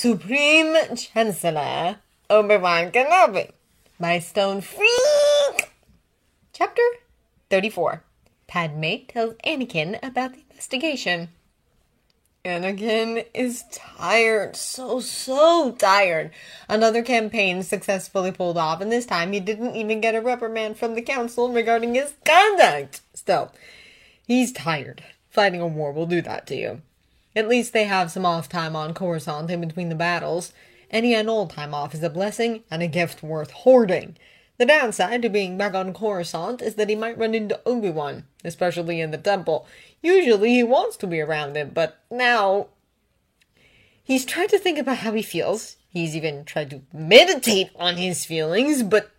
Supreme Chancellor Obi-Wan Kenobi by Stone Freak. Chapter 34. Padme tells Anakin about the investigation. Anakin is tired. So tired. Another campaign successfully pulled off, and this time he didn't even get a reprimand from the council regarding his conduct. Still, he's tired. Fighting a war will do that to you. At least they have some off time on Coruscant in between the battles. Any and all time off is a blessing and a gift worth hoarding. The downside to being back on Coruscant is that he might run into Obi-Wan, especially in the temple. Usually he wants to be around him, but now he's tried to think about how he feels. He's even tried to meditate on his feelings, but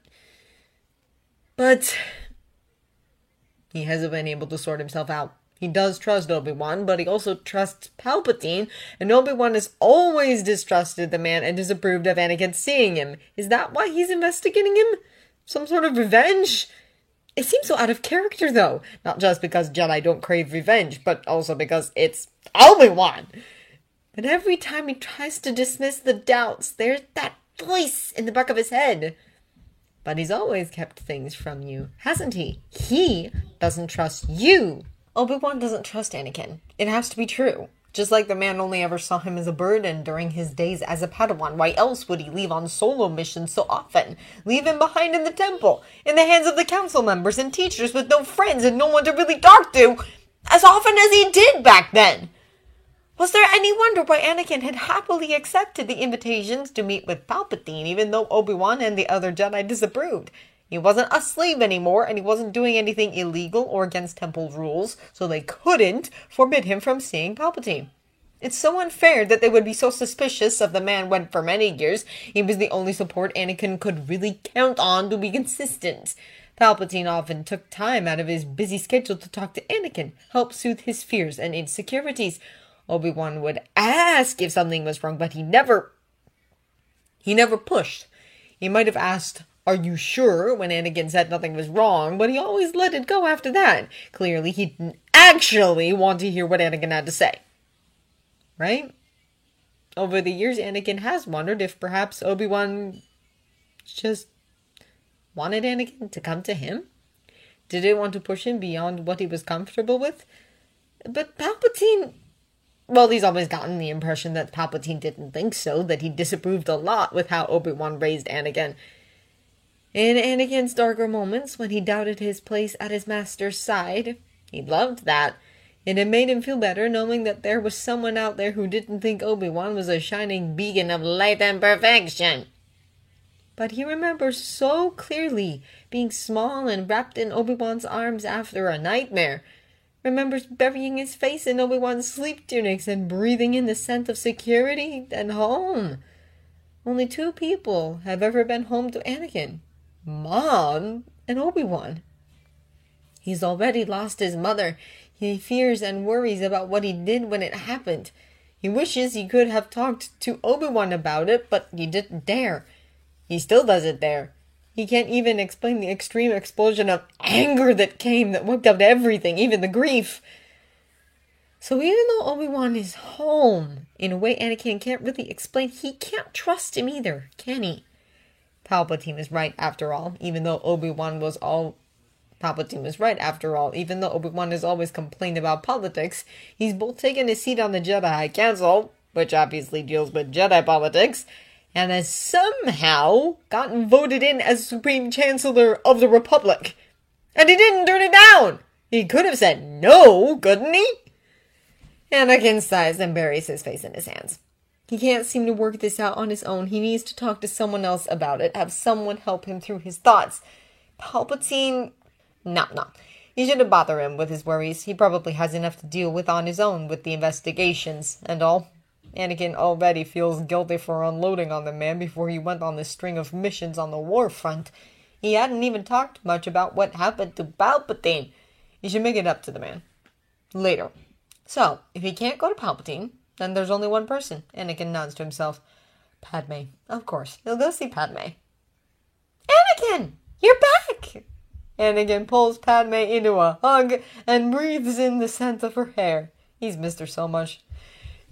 he hasn't been able to sort himself out. He does trust Obi-Wan, but he also trusts Palpatine, and Obi-Wan has always distrusted the man and disapproved of Anakin seeing him. Is that why he's investigating him? Some sort of revenge? It seems so out of character, though. Not just because Jedi don't crave revenge, but also because it's Obi-Wan. But every time he tries to dismiss the doubts, there's that voice in the back of his head. But he's always kept things from you, hasn't he? He doesn't trust you. Obi-Wan doesn't trust Anakin. It has to be true. Just like the man only ever saw him as a burden during his days as a Padawan. Why else would he leave on solo missions so often? Leave him behind in the temple, in the hands of the council members and teachers with no friends and no one to really talk to, as often as he did back then. Was there any wonder why Anakin had happily accepted the invitations to meet with Palpatine, even though Obi-Wan and the other Jedi disapproved? He wasn't a slave anymore, and he wasn't doing anything illegal or against temple rules, so they couldn't forbid him from seeing Palpatine. It's so unfair that they would be so suspicious of the man when, for many years, he was the only support Anakin could really count on to be consistent. Palpatine often took time out of his busy schedule to talk to Anakin, help soothe his fears and insecurities. Obi-Wan would ask if something was wrong, but he never pushed. He might have asked, "Are you sure?" when Anakin said nothing was wrong, but he always let it go after that. Clearly, he didn't actually want to hear what Anakin had to say. Right? Over the years, Anakin has wondered if perhaps Obi-Wan just wanted Anakin to come to him. Did he want to push him beyond what he was comfortable with? But Palpatine... Well, he's always gotten the impression that Palpatine didn't think so, that he disapproved a lot with how Obi-Wan raised Anakin. In Anakin's darker moments, when he doubted his place at his master's side, he loved that. It had made him feel better knowing that there was someone out there who didn't think Obi-Wan was a shining beacon of light and perfection. But he remembers so clearly being small and wrapped in Obi-Wan's arms after a nightmare. Remembers burying his face in Obi-Wan's sleep tunics and breathing in the scent of security and home. Only 2 people have ever been home to Anakin. Mom and Obi-Wan. He's already lost his mother. He fears and worries about what he did when it happened. He wishes he could have talked to Obi-Wan about it, but he didn't dare. He still doesn't dare. He can't even explain the extreme explosion of anger that came, that wiped out everything, even the grief. So even though Obi-Wan is home, in a way Anakin can't really explain, he can't trust him either, can he? Palpatine is right after all, even though Obi-Wan has always complained about politics. He's both taken his seat on the Jedi High Council, which obviously deals with Jedi politics, and has somehow gotten voted in as Supreme Chancellor of the Republic. And he didn't turn it down! He could have said no, couldn't he? Anakin sighs and buries his face in his hands. He can't seem to work this out on his own. He needs to talk to someone else about it, have someone help him through his thoughts. Palpatine... No. He shouldn't bother him with his worries. He probably has enough to deal with on his own with the investigations and all. Anakin already feels guilty for unloading on the man before he went on this string of missions on the war front. He hadn't even talked much about what happened to Palpatine. He should make it up to the man. Later. So, if he can't go to Palpatine, then there's only one person. Anakin nods to himself. Padme. Of course. He'll go see Padme. Anakin! You're back! Anakin pulls Padme into a hug and breathes in the scent of her hair. He's missed her so much.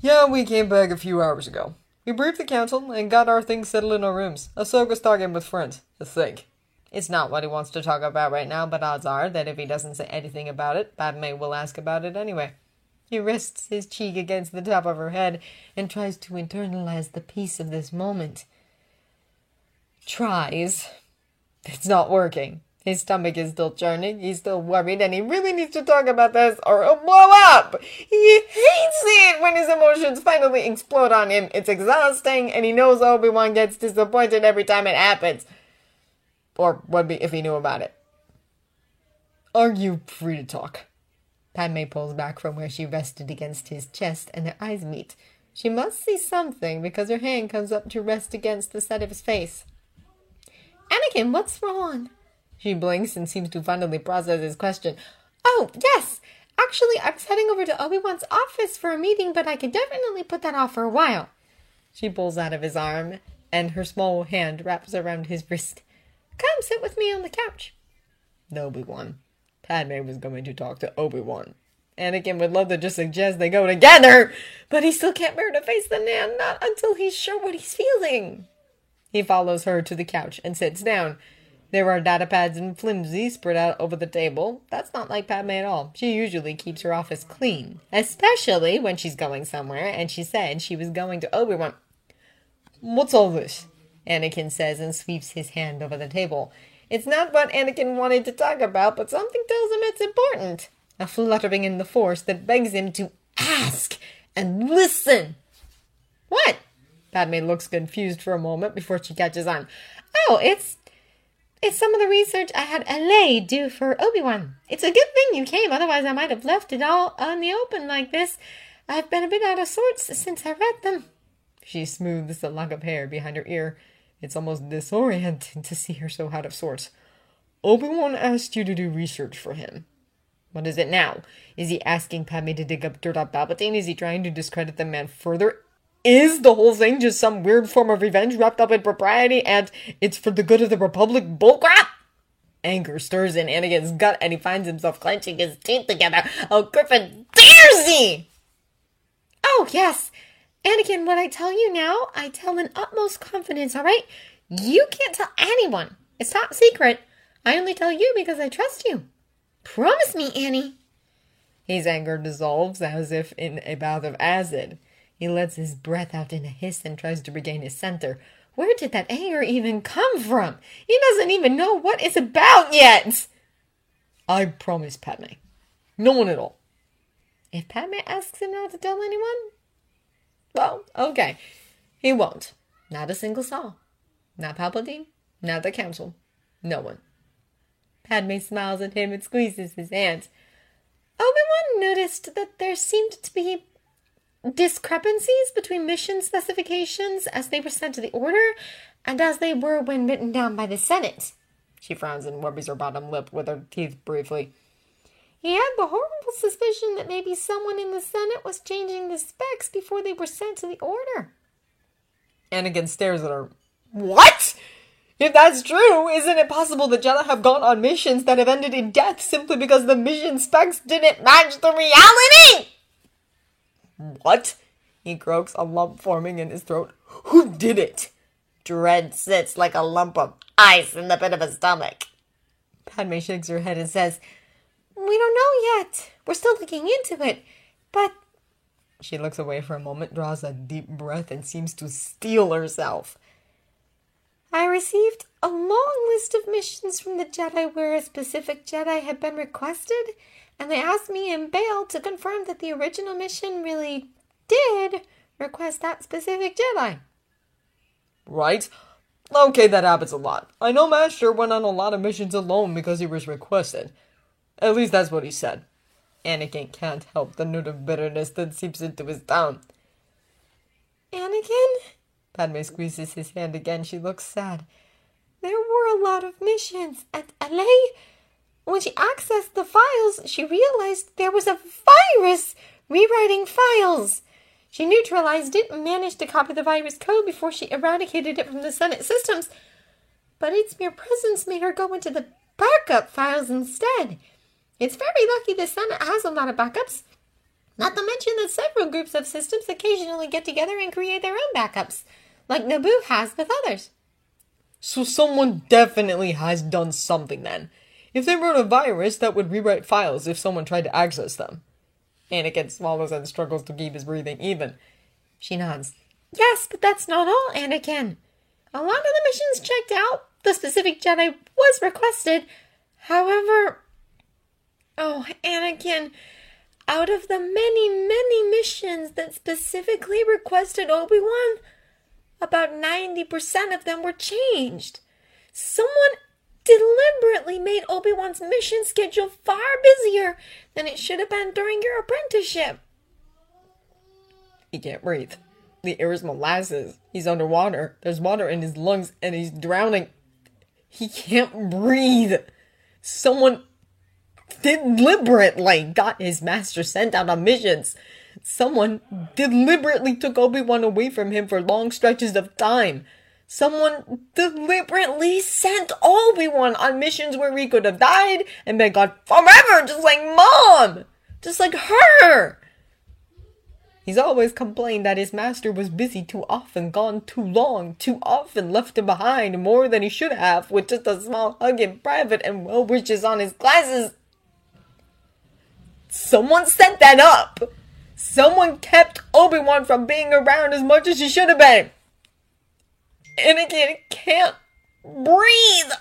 Yeah, we came back a few hours ago. We briefed the council and got our things settled in our rooms. Ahsoka's talking with friends, I think. It's not what he wants to talk about right now, but odds are that if he doesn't say anything about it, Padme will ask about it anyway. He rests his cheek against the top of her head and tries to internalize the peace of this moment. Tries. It's not working. His stomach is still churning, he's still worried, and he really needs to talk about this or he'll blow up! He hates it when his emotions finally explode on him. It's exhausting, and he knows Obi-Wan gets disappointed every time it happens. Or would be if he knew about it. Are you free to talk? Padme pulls back from where she rested against his chest, and their eyes meet. She must see something, because her hand comes up to rest against the side of his face. Anakin, what's wrong? She blinks and seems to finally process his question. Oh, yes! Actually, I was heading over to Obi-Wan's office for a meeting, but I could definitely put that off for a while. She pulls out of his arm, and her small hand wraps around his wrist. Come sit with me on the couch. Obi-Wan. Padme was going to talk to Obi-Wan. Anakin would love to just suggest they go together, but he still can't bear to face the man, not until he's sure what he's feeling. He follows her to the couch and sits down. There are data pads and flimsy spread out over the table. That's not like Padme at all. She usually keeps her office clean, especially when she's going somewhere, and she said she was going to Obi-Wan. What's all this? Anakin says and sweeps his hand over the table. It's not what Anakin wanted to talk about, but something tells him it's important. A fluttering in the Force that begs him to ask and listen. What? Padme looks confused for a moment before she catches on. Oh, it's some of the research I had LA do for Obi-Wan. It's a good thing you came, otherwise I might have left it all on the open like this. I've been a bit out of sorts since I read them. She smooths the lock of hair behind her ear. It's almost disorienting to see her so out of sorts. Obi-Wan asked you to do research for him. What is it now? Is he asking Padme to dig up dirt on Palpatine? Is he trying to discredit the man further? Is the whole thing just some weird form of revenge wrapped up in propriety and it's for the good of the Republic bullcrap? Anger stirs in Anakin's gut and he finds himself clenching his teeth together. Oh, Griffin dares he! Oh, yes. Anakin, what I tell you now, I tell in utmost confidence, all right? You can't tell anyone. It's top secret. I only tell you because I trust you. Promise me, Annie. His anger dissolves as if in a bath of acid. He lets his breath out in a hiss and tries to regain his center. Where did that anger even come from? He doesn't even know what it's about yet. I promise, Padme. No one at all. If Padme asks him not to tell anyone, well, okay. He won't. Not a single soul. Not Palpatine. Not the Council. No one. Padme smiles at him and squeezes his hands. Obi-Wan noticed that there seemed to be discrepancies between mission specifications as they were sent to the Order and as they were when written down by the Senate. She frowns and rubs her bottom lip with her teeth briefly. He had the horrible suspicion that maybe someone in the Senate was changing the specs before they were sent to the Order. Anakin stares at her. What? If that's true, isn't it possible the Jedi have gone on missions that have ended in death simply because the mission specs didn't match the reality? What? He croaks, a lump forming in his throat. Who did it? Dread sits like a lump of ice in the pit of his stomach. Padme shakes her head and says, We don't know yet. We're still looking into it. But... She looks away for a moment, draws a deep breath, and seems to steel herself. I received a long list of missions from the Jedi where a specific Jedi had been requested, and they asked me and Bail to confirm that the original mission really did request that specific Jedi. Right. Okay, that happens a lot. I know Master went on a lot of missions alone because he was requested. At least that's what he said. Anakin can't help the note of bitterness that seeps into his tone. Anakin? Padme squeezes his hand again. She looks sad. There were a lot of missions at LA. When she accessed the files, she realized there was a virus rewriting files. She neutralized it and managed to copy the virus code before she eradicated it from the Senate systems. But its mere presence made her go into the backup files instead. It's very lucky the Senate has a lot of backups. Not to mention that several groups of systems occasionally get together and create their own backups, like Naboo has with others. So someone definitely has done something then. If they wrote a virus, that would rewrite files if someone tried to access them. Anakin swallows and struggles to keep his breathing even. She nods. Yes, but that's not all, Anakin. A lot of the missions checked out. The specific Jedi was requested. However... Oh, Anakin, out of the many, many missions that specifically requested Obi-Wan, about 90% of them were changed. Someone deliberately made Obi-Wan's mission schedule far busier than it should have been during your apprenticeship. He can't breathe. The air is molasses. He's underwater. There's water in his lungs and he's drowning. He can't breathe. Someone deliberately got his master sent out on missions. Someone deliberately took Obi-Wan away from him for long stretches of time. Someone deliberately sent Obi-Wan on missions where he could have died and been gone forever, just like Mom! Just like her! He's always complained that his master was busy too often, gone too long, too often left him behind more than he should have, with just a small hug in private and well wishes on his glasses. Someone set that up! Someone kept Obi-Wan from being around as much as he should have been! Anakin can't breathe!